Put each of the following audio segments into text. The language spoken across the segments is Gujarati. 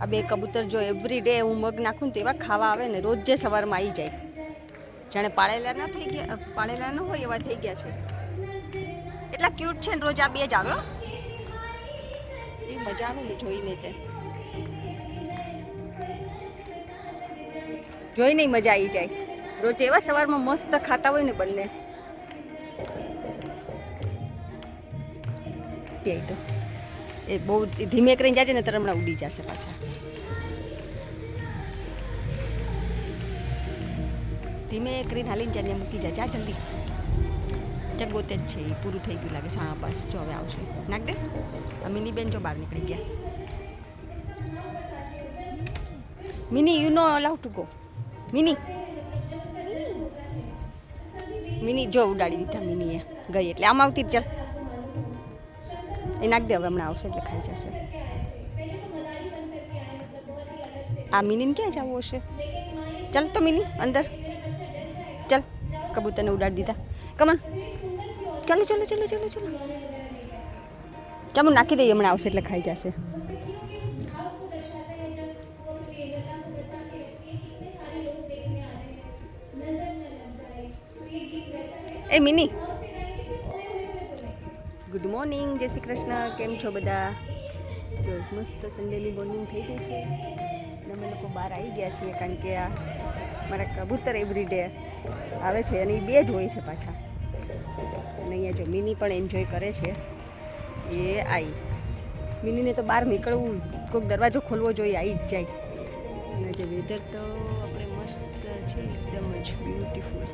આ બે કબૂતર જો એવરી ડે હું મગ નાખું ને તો એવા ખાવા આવે ને રોજ જે સવારમાં આવી જાય, જાણે પાળેલા ન હોય એવા થઈ ગયા છે. એટલા ક્યુટ છે ને, રોજ આ બે જ આવે. એ મજા આવે ને જોઈને, તે જોઈને મજા આવી જાય. રોજ એવા સવારમાં મસ્ત ખાતા હોય ને બંને. તો એ બહુ ધીમે કરીને જાય ને તો હમણાં ઉડી જશે પાછા. ધીમે કરીને હાલીને જાય મૂકી જાય. જા જલ્દી, જગોતે જ છે. એ પૂરું થઈ ગયું લાગે છે. હા બસ જો હવે આવશે. નાખ દે. મિની બેન જો બહાર નીકળી ગયા. Mini you no allow to go. Mini જો ઉડાડી દીધા. મિની એ ગઈ એટલે આમ આવતી. ચાલ એ નાખ દે. હવે હમણાં આવશે એટલે ખાઈ જશે. આ મિનીને ક્યાં જવું હશે? ચાલ તો મિની અંદર ચાલ. કબૂતરને ઉડાડી દીધા. કમન ચાલો ચાલો ચાલો ચાલો ચાલો. ચાલો નાખી દઈએ. હમણાં આવશે એટલે ખાઈ જશે. એ મિની, ગુડ મોર્નિંગ. જય શ્રી કૃષ્ણ. કેમ છો બધા? જો મસ્ત સન્ડેની મોર્નિંગ થઈ ગઈ છે અને અમે લોકો બહાર આવી ગયા છીએ, કારણ કે આ મારા કબૂતર એવરી ડે આવે છે અને એ બે જ હોય છે પાછા. અને અહીંયા જો મિની પણ એન્જોય કરે છે. એ આવી મિનીને તો બહાર નીકળવું, કોઈક દરવાજો ખોલવો જોઈએ, આવી જ જાય. અને જે વેધર તો આપણે મસ્ત છે, એકદમ જ બ્યુટીફુલ.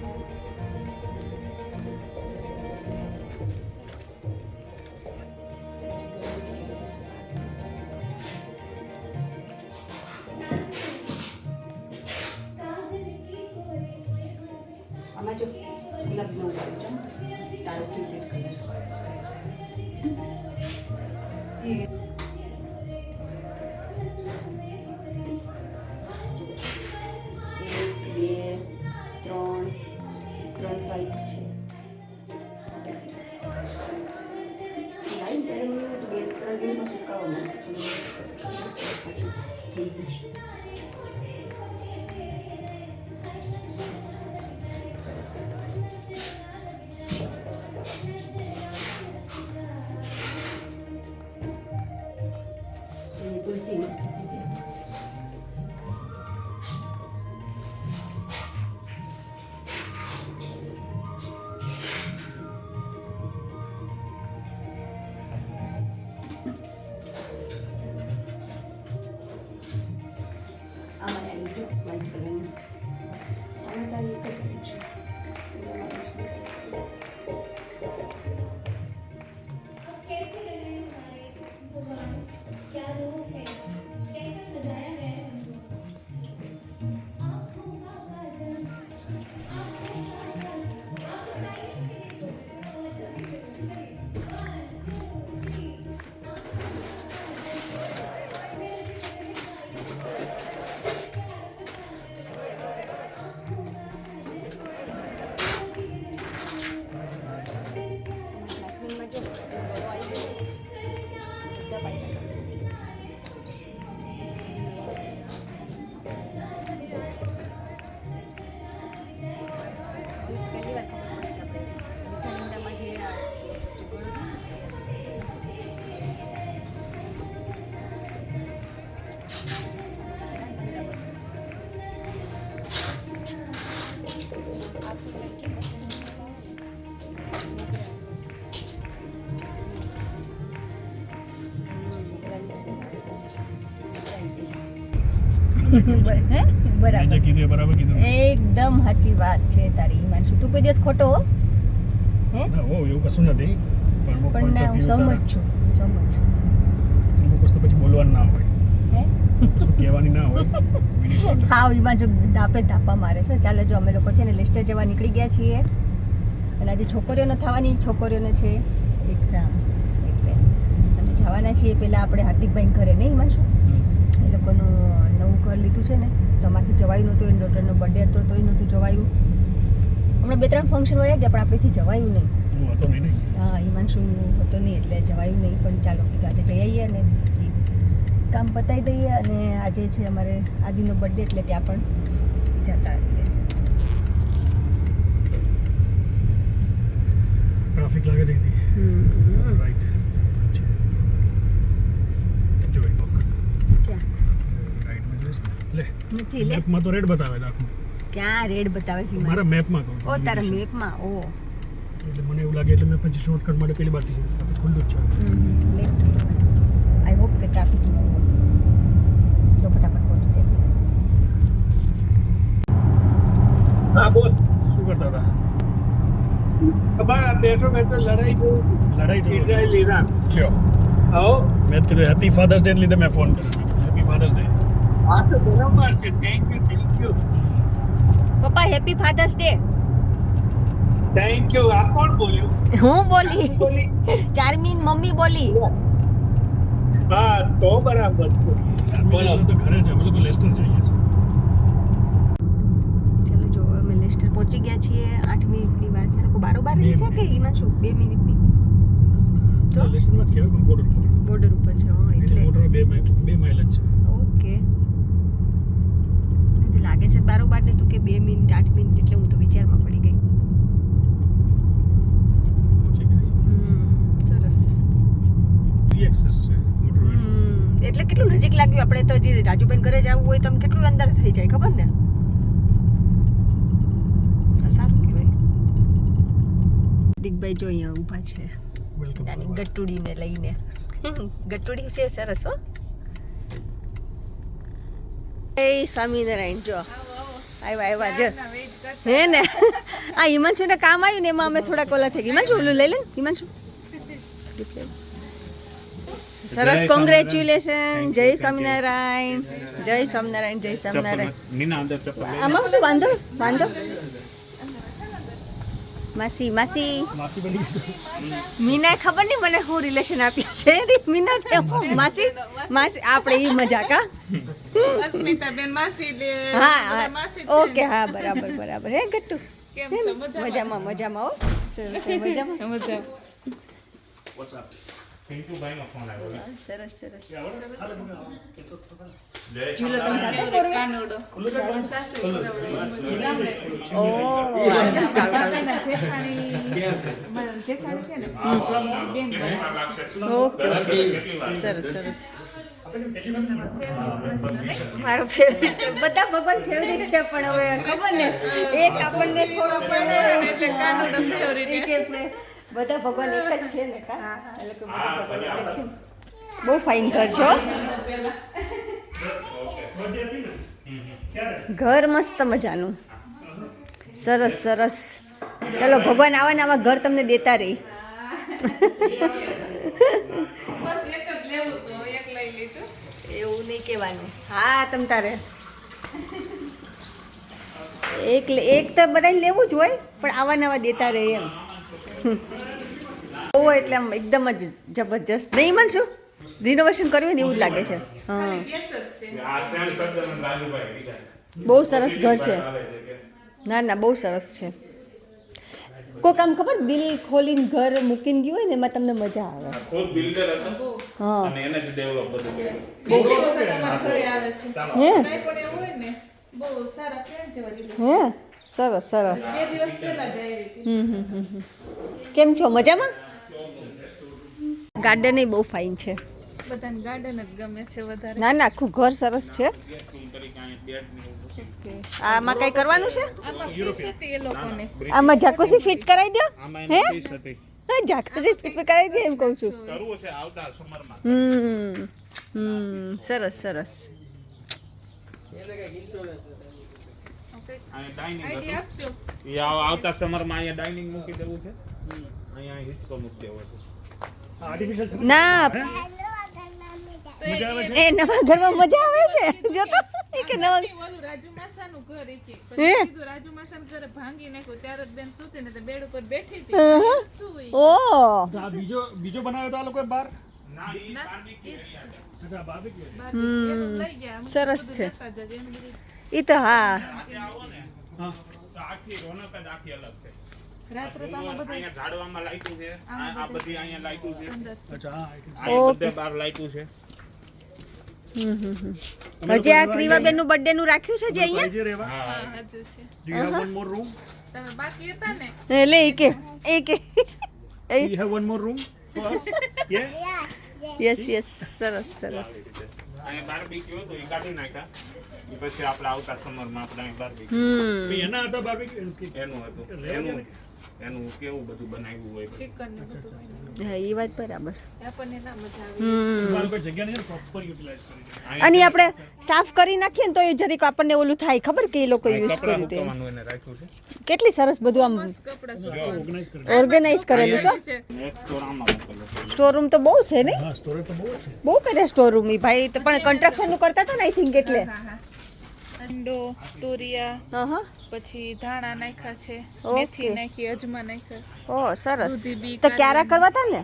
આમાં જો ગુલાબનો ઉડાડજો, તારો ફેવરેટ કલર. 1 2 3 તો આવી છે. લાઈન ત્યારે મને 2-3 દિવસમાં સુકાવવાનું થઈ ગયું. તુલસી મસ્ત થઈ ગઈ. આમાં એમ જો વ્હાઈટ કલરનું આમાં તારી એક જ છે. બરાબર એકદમ સાચી વાત છે તારી હિમાંશુ. તું કોઈ દિવસ ખોટો હો હે? એવું કશું નથી, પણ હું સમજ છું. અમુક વસ્તુ પછી બોલવાનું ના હોય, હે વસ્તુ કહેવાની ના હોય. હા હિમાંશુ ધાપા મારે છે. ચાલે જો અમે લોકો છે ને લેસ્ટર જવા નીકળી ગયા છીએ અને આજે છોકરીઓને થવાની, છોકરીઓને છે એક્ઝામ એટલે અને જવાના છીએ. પહેલાં આપણે હાર્દિકભાઈ ઘરે નહીં હિમાંશુ, એ લોકોનું નવું ઘર લીધું છે ને, તો અમારથી જવાયું નહોતું. એની ડોટરનો બર્થડે હતો તોય નહોતું જવાયું. હમણાં 2-3 ફંક્શન હોય ગયા પણ આપણેથી જવાયું નહીં. હા હિમાંશુ હતો નહીં એટલે જવાયું નહીં. પણ ચાલો કીધું આજે જઈ આવીએ ને કામ પતાવી દઈએ અને આજે છે અમારે આદિનો બર્થડે એટલે ત્યાં પણ જતા રહીએ. ટ્રાફિક લાગે છે અહીંથી રાઈટ છે જોઈ બક ક્યાં રાઈટમાં જોઈશ ને લે નથી લે મેપમાં તો રેડ બતાવે છે આખું. ક્યાં રેડ બતાવે છે મારા મેપમાં કહું ઓ તારા મેપમાં ઓ એટલે મને એવું લાગે એટલે મેં પછી શોર્ટકટ માટે પેલી બાજુ આ તો ખુલ્લું જ છે લેટ્સ સી આઈ હોપ કે ટ્રાફિક ન હોય તો ફટાફટ પહોંચી જઈએ. હા બોલ શું કરતા હતા બા બેઠો બેઠો લડાઈ લડાઈ તો ઇઝરાયલ ઈરાન લ્યો આવો મેં કીધું હેપી ફાધર્સ ડે લીધે મેં ફોન કર્યો હેપી ફાધર્સ ડે. આ તો બરાબર છે થેન્ક યુ પપ્પા happy father's day. Thank you આ કોણ બોલ્યું હું બોલી બોલી ચારમીન મમ્મી બોલી. હા તો બરાબર છે બોલો તો ઘરે છે અમે લોકો લેસ્ટર જઈએ છીએ. ચલો જો અમે લેસ્ટર પહોંચી ગયા છીએ 8 મિનિટની વાર છે લોકો બારોબાર રહી છે કે એમાં શું 2 મિનિટની તો લેસ્ટરમાં જ કહેવાય પણ બોર્ડર પર બોર્ડર ઉપર છે હા એટલે એટલે મોટર 2 માઇલ જ છે. ઓકે મને તો લાગે છે બારોબાર ને તું કે 2 મિનિટ 8 મિનિટ એટલે હું તો વિચારમાં પડી ગઈ. પહોંચી ગયા સરસ. સી એક્સેસ છે મોટરવે. એટલે કેટલું નજીક લાગ્યું આપણે તો જે રાજુબેન ઘરે જવું હોય તો આમ કેટલું અંદર થઈ જાય ખબર ને. સારું કહેવાય. દિગ્ભાઈ જો અહીંયા ઊભા છે વેલકમ નાની ગટુડીને લઈને. ગટુડી છે સરસ હો. એ સ્વામિનારાયણ જો આવ્યા જો હે ને આ હિમાંશુને કામ આવ્યું ને એમાં અમે થોડાક ઓલા થઈ ગયા. હિમાંશુ ઓલું લઈ લે હિમાંશુ સરસ કોંગ્રેચ્યુલેશન જય સ્વામિનારાયણ જય સ્વામિનારાયણ જય સ્વામિનારાયણ. આમાં શું વાંધો વાંધો માસી માસી માસી બની મીના ખબર નહીં મને શું રિલેશન આપ્યા છે મીના છે માસી માસી આપણે ઈ મજાક હા અસ્મિતાબેન માસી દે હા ઓકે હા બરાબર બરાબર હે ગટ્ટુ કેમ છો મજામાં મજામાં હો સરસ મજામાં મજા સરસ સરસ કાનુડો સાસુ ગામડે ઓ દાદાના જેઠાણી જેઠાણી છે ને બેન ઓકે ઓકે સરસ સરસ મારો ફેવરેટ બધા ભગવાન ફેવરેટ છે પણ હવે ખબર ને એક આપણને થોડો પણ એટલે કાનુડો favorite. એક બધા ભગવાન એક જ છે ને કા એટલે કે બધા ભગવાન એક જ છે. બહુ ફાઇન ઘર છો ઘર મસ્ત મજાનું સરસ સરસ. ચલો ભગવાન આવા ને આવા ઘર તમને દેતા રહી. બસ એક જ લેવું તો એક લઈ લીધું એવું નહીં કહેવાનું હા તમ તારે એક તો બધાને લેવું જ હોય પણ આવા નવા દેતા રહે એમ. બહુ એટલે આમ એકદમ જ જબરજસ્ત નહીં માનશું રિનોવેશન કર્યું ને એવું જ લાગે છે. હા ગેસ જ તે બહુ સરસ ઘર છે. ના ના બહુ સરસ છે. કોઈ કામ ખબર દિલ ખોલીને ઘર મૂકીને ગયું હોય ને એમાં તમને મજા આવે. ખુદ બિલ્ડર હતો હા અને એને જ ડેવલપ બધું કર્યું. બીજી વખત અમારા ઘરે આવે છે હે કાંઈ પણ એવું હોય ને બહુ સારા ફ્રેન્ડ જેવા relation. હે સરસ સરસ. 2 દિવસ પહેલા જ આવી હતી. કેમ છો મજામાં? ગાર્ડન એ બહુ ફાઇન છે. બધાને ગાર્ડન જ ગમે છે વધારે ના ના આખું ઘર સરસ છે. આમાં કઈ કરવાનું છે? આમાં ફીસ હતી એ લોકોને આમાં જાકુસી ફિટ કરાવી દો. આમાં હે એની ફીસ હતી. જાકુસી ફિટ કરાવી દો એમ કહું છું. કરવું છે આવતા સમરમાં. સરસ સરસ. અહીંયા ડાઇનિંગ આઈડિયા હતું. આપજો એ આવતા સમરમાં અહીંયા ડાઇનિંગ મૂકી દેવું છે. અહીંયા હિંચકો મૂકી દેવો છે. આર્ટિફિશિયલ ના એ નવા ઘરમાં મજા આવે છે જો તો એ કે નવા ઓલું રાજુ માસાનું ઘર એકે હે? પછી કીધું રાજુ માસાનું ઘર ભાંગી નાખ્યું ત્યારે જ બેન સૂતી ને તો બેડ ઉપર બેઠી હતી સુઈ ઓ આ બીજો બનાવ્યો તો આ લોકોએ બાર ના ઈ બાર્બીક્યુ એરિયા છે. અચ્છા બાર્બીક્યુ બાજુ એનું લઈ ગયા અમે સરસ બધું છે. લેતા જજે. એનું બધું એ તો હા રાતે આવો ને હા તો આખી રોનક જ આખી અલગ છે. રાત્રે તો આમાં બધું અહીંયા ઝાડવામાં લાઈટું છે. આ બધી અહીંયા લાઈટું છે. અંદર છે. અચ્છા હા અહીંયા બધે બાર લાઈટું છે. હજી આ ક્રીવાબેન નું બર્થડે નું રાખ્યું છે જે અહીંયા જે રહેવા હા હજુ છે Do you have one more room? તમે બાકી હતા ને એટલે એ Do you have one more room for us? Yeah? Yes સરસ અહીંયા બાર્બીક્યુ હતું એ કાઢી નાખ્યા એ પછી આપણે આવતા સમરમાં આપણે અહીં બાર્બીક્યુ ભાઈ એના હતા barbecue? એનું હતું એનું કેવું બધું બનાવ્યું હોય ચિકન ને બધું હા એ વાત બરાબર આપણને ના મજા આવે મારું કોઈ જગ્યાને પ્રોપર યુટિલાઇઝ કરી છે. અને આપણે સાફ કરી નાખીએ ને તો એ જરીક આપણને ઓલું થાય ખબર કે એ લોકો યુઝ કર્યું તે કપડાનું એને રાખ્યું છે કેટલી સરસ બધું આમ કપડા Organize કરી. ઓર્ગેનાઇઝ કરેલું છે છે એક ચોરામાં મૂકેલો છે સ્ટોર રૂમ તો બહુ છે ને હા, storage તો બહુ જ છે. બહુ કરે સ્ટોર રૂમ ઈ ભાઈ તો પણ કન્સ્ટ્રક્શન નું કરતા હતા ને આઈ થિંક એટલે અંડો તુરિયા હા પછી ધાણા નાખ્યા છે ઓકે. મેથી નાખી અજમા નાખ્યા ઓ સરસ દૂધી બી તો ક્યારા કરવા હતા ને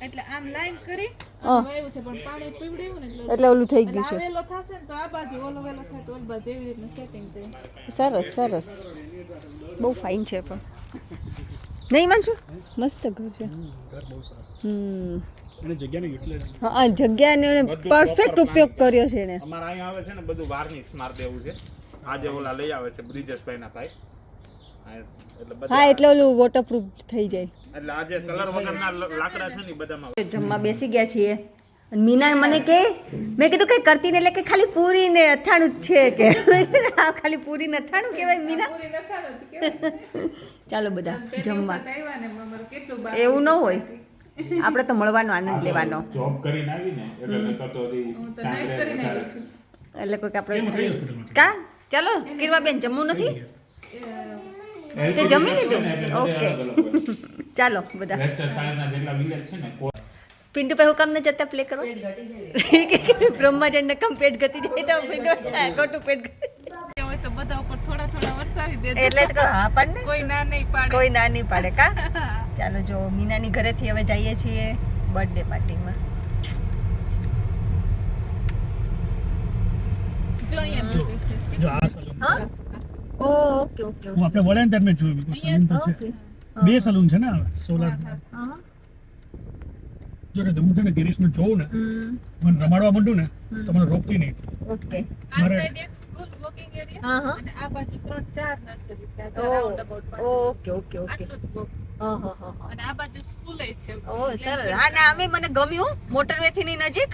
એટલે આમ લાઈન કરી હા. વાવ્યું છે પણ પાણી પીવડાવ્યું ને એટલે ઓલું થઈ ગયું એટલે છે આ વેલો થશે ને તો આ બાજુ ઓલો વેલો થાય તો ઓલી બાજુ એવી રીતનું સેટિંગ થાય સરસ બહુ ફાઇન છે પણ નહીં માનશું મસ્ત ઘર છે ઘર બહુ સરસ. હમ અને જગ્યાને યુટિલાઇઝ હા જગ્યાનો એને પરફેક્ટ ઉપયોગ કર્યો છે એને અમારે અહીંયા આવે છે ને બધું વાર્નિશ માર દેવું છે આજે ઓલા લઈ આવે છે બ્રિજેશભાઈ ના ભાઈ એટલે બધા હા એટલે ઓલું વોટરપ્રૂફ થઈ જાય એટલે આજે કલર વગરના લાકડા છે ને ઈ બધામાં જમવા બેસી ગયા છીએ અને મીના મને કે મેં કીધું કઈ કરતી ને એટલે કે ખાલી પૂરી ને અથાણું જ છે કે મેં કીધું, આ ખાલી પૂરી ને અથાણું કહેવાય મીના પૂરી નખાણો જ કેવાય. ચાલો બધા જમવા વખત આવ્યા ને અમારે કેટલું બાર એવું ન હોય આપણે તો મળવાનો આનંદ લેવાનો જોબ કરીને આવીને એટલે મેં તો હું તો નાઈટ કરીને આવી છું એટલે કોઈક કઈ આપણે હોસ્પિટલમાં? કા ચાલો કિરવાબેન જમવું નથી તે જમી લીધું ઓકે ચાલો બધા વેસ્ટર સાઈડના જેટલા વિલેજ છે ને પિન્ટુ ભાઈ હુકમ ને જતા પ્લે કરો બ્રહ્માજન કમ પેટ ગતિ જાય તો પિન્ટુ ખોટું પેટ હોય તો બધા ઉપર થોડા થોડા વરસાવી દેજો એટલે જ કહું, હા પણ ને કોઈ ના નહીં પાડે કોઈ ના નહીં પાડે કા ચાલો જો મીનાની ઘરેથી હવે જઈએ છીએ બર્થડે પાર્ટીમાં જો અહીંયા મૂકી છે જો આ સલૂન છે. હા ઓકે ઓકે હું આપણે વળ્યા ને ત્યારે મેં જોયું બીજું સલૂન તો છે. બે સલૂન છે ને સોલાર. હા જો ને હું છે ને ગિરીશનું જોઉં ને મને રમાડવા માંડું ને તો મને રોકતી નહીં. ઓકે આ સાઈડ એક સ્કૂલ વોકિંગ એરિયા હા અને આ બાજુ 3-4 નર્સરી છે આ ઓ રાઉન્ડ અબાઉટ પાસે ઓકે ઓકે ઓકે આટલું જ walk. હા અને આ બાજુ સ્કૂલે છે ઓ સરસ હા ને અમે મને ગમ્યું મોટરવે થી ની નજીક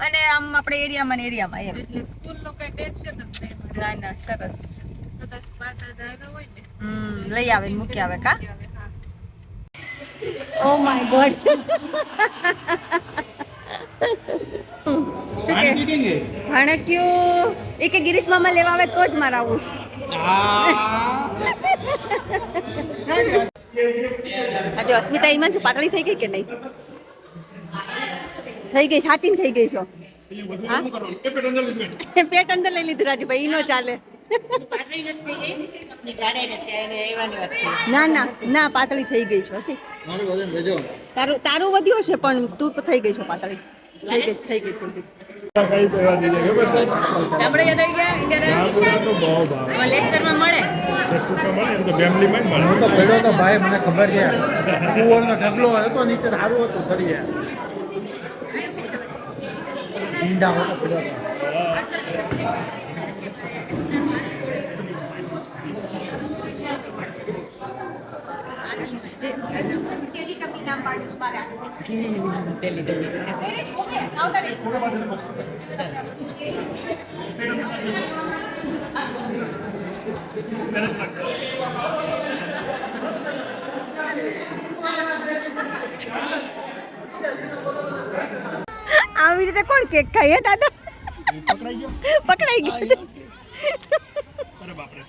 અને આમ આપણે એરિયામાં ને એરિયામાં એમ એટલે સ્કૂલ નો કઈ ટેન્શન જ નહીં ના ના સરસ કદાચ બા દાદા આવ્યા હોય ને લઈ આવે ને મૂકી આવે કા આવે, હા. ઓ માય ગોડ શું કે ભાણક્યું એ કે ગિરીશ મામા લેવા આવે તો જ મારે આવું છે. આજે અસ્મિતા ઈમાન છું પાતળી થઈ ગઈ કે નહીં થઈ ગઈ સાચીને થઈ ગઈ છો હા? પેટ અંદર લઈ લીધું રાજુભાઈ ઈ નો ચાલે ના ના ના પાતળી થઈ ગઈ છો હસી તારું વધ્યું છે પણ તું થઈ ગઈ છો પાતળી થઈ ગઈ થોડી ચામડે યાદ આવી ગયા ઇન્ડિયા લેસ્ટરમાં મળે હું તો પડ્યો તો ભાઈ મને ખબર છે કુવરનો ઢગલો હતો નીચે સારું હતું ફરી ઈંડા હતો પડ્યો આવી રીતે કોણ કેક ખાય હે દાદા પકડાઈ ગયો. પકડાઈ ગયો અરે બાપરે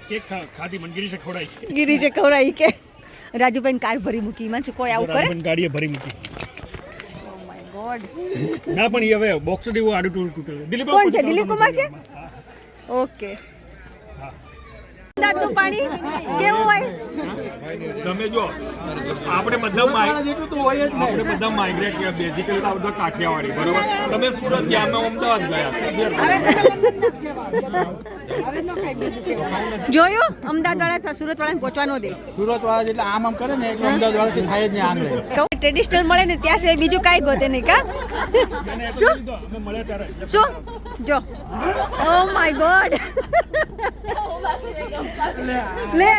કેક ખાધી મને ગિરીશે ખવડાવી. ગિરીશે ખવડાવી કે રાજુભાઈ કાર ભરી મૂકી માં શું કોઈ આવું કરે રાજુભાઈ ગાડીએ ભરી મૂકી. ઓ માય ગોડ ના પણ એ હવે બોક્સ જેવું આડું તૂટેલું. દિલીપ કોણ છે? દિલીપ કુમાર છે? હા. ઓકે દાદુ પાણી કેવું હોય તમે જો આપણે બધા આપણે બધા માઇગ્રેટ ગયા બેઝિકલી તો બધા કાઠિયાવાડી બરોબર તમે સુરત ગયા અમે અમદાવાદ ગયા જોયું અમદાવાદવાળા સુરતવાળાને પહોંચવા ન દે સુરત વાળા જેટલે આમ કરે ને એટલે અમદાવાદ વાળાથી થાય જ નહીં આંગળે. કહું ટ્રેડિશનલ મળે ને ત્યાં સિવાય બીજું કાંઈ ગોતે નહીં કા શું અમે મળ્યા ત્યારે શું જો ઓ માય ગોડ લે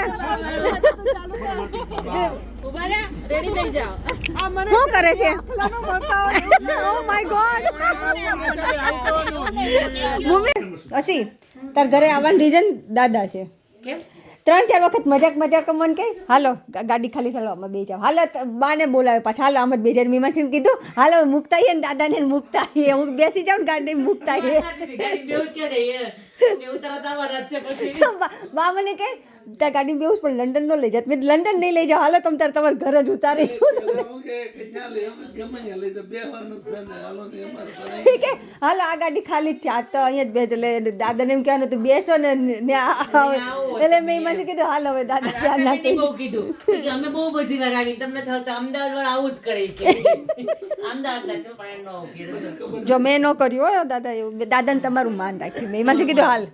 ઉભા રહ્યા, રેડી થઈ જાઓ. શું કરે છે ઓ માય ગોડ મમ્મી અસી તાર ઘરે આવવાનું રીઝન દાદા છે 3-4 વખત મજાક મન કે હાલો ગાડી ખાલી ચાલવામાં બે જાવ હાલો બાને બોલાવે પાછા હાલો આમ જ બે મીમા છે કીધું હાલો મૂકતા આવીએ ને દાદાને મૂકતા આવીએ હું બેસી જાઉં ને ગાડી મૂકતા આવીએ બા મને કે ત્યાં ગાડી બેવું પણ લંડન નો લઈ જાત મેં લંડન નહીં લઈ જાઓ હાલો તમે તાર તમારા ઘર જ ઉતારીશું કે હાલો આ ગાડી ખાલી જ છે આ તો અહીંયા જ બે એટલે દાદાને એમ કહેવાનું તું બેસો ને એટલે મેં એમાં કીધું હાલ હવે દાદા ત્યાં નાખીશ બહુ કીધું કે અમે બહુ બધી વાર આવી તમને થતું અમદાવાદ વાળા આવું જ કરે કે અમદાવાદ ના છે પણ નો કીધું જો મેં ન કર્યું હો દાદા એવું દાદાને તમારું માન રાખ્યું મેં એમાં કીધું હાલ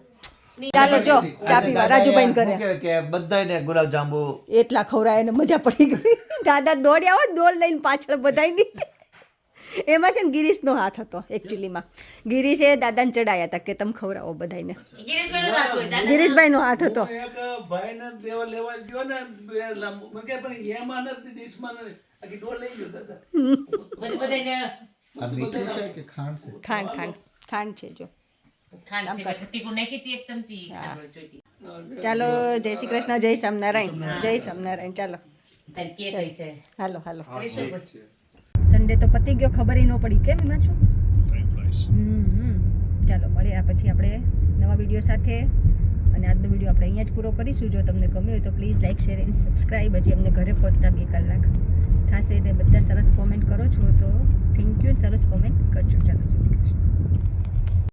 ચાલો જો ચા પીવા રાજુભાઈ કરે કે બધાને ગુલાબ જાંબુ એટલા ખવડાય એને મજા પડી ગઈ દાદા દોડ્યા હો દોડ લઈને પાછળ બધાયની એમાં છે ને ગિરીશનો હાથ હતો એકચ્યુઅલીમાં ગિરીશે દાદાને ચડાયા હતા કે તમે ખવડાવો બધાને ગિરીશભાઈનો હાથ હોય દાદા ગિરીશભાઈનો હાથ હતો એક ભાઈને દેવા લેવા ગયો ને મને કે પણ એમાં નથી ડીશમાં નથી આખી ડોલ લઈ ગયો દાદા પછી બધાને આ મીઠું છે કે ખાંડ છે ખાંડ છે જો ખાંડ છે તીખું નાખી હતી એક ચમચી ચોટી ચાલો જય શ્રી કૃષ્ણ જય સ્વામિનારાયણ ચાલો તારી કે કઈ છે હાલો કરીશું પછી સન્ડે તો પતી ગયો ખબર ન પડી કેમ એમાં છું ટાઈમ ફ્લાઈસ ચાલો મળ્યા પછી આપણે નવા વિડીયો સાથે અને આજનો વિડીયો આપણે અહીંયા જ પૂરો કરીશું જો તમને ગમ્યો હોય તો please like share and subscribe હજી અમને ઘરે પહોંચતા 2 કલાક થશે ને બધા સરસ કોમેન્ટ કરો છો તો થેન્ક યુ સરસ કોમેન્ટ કરજો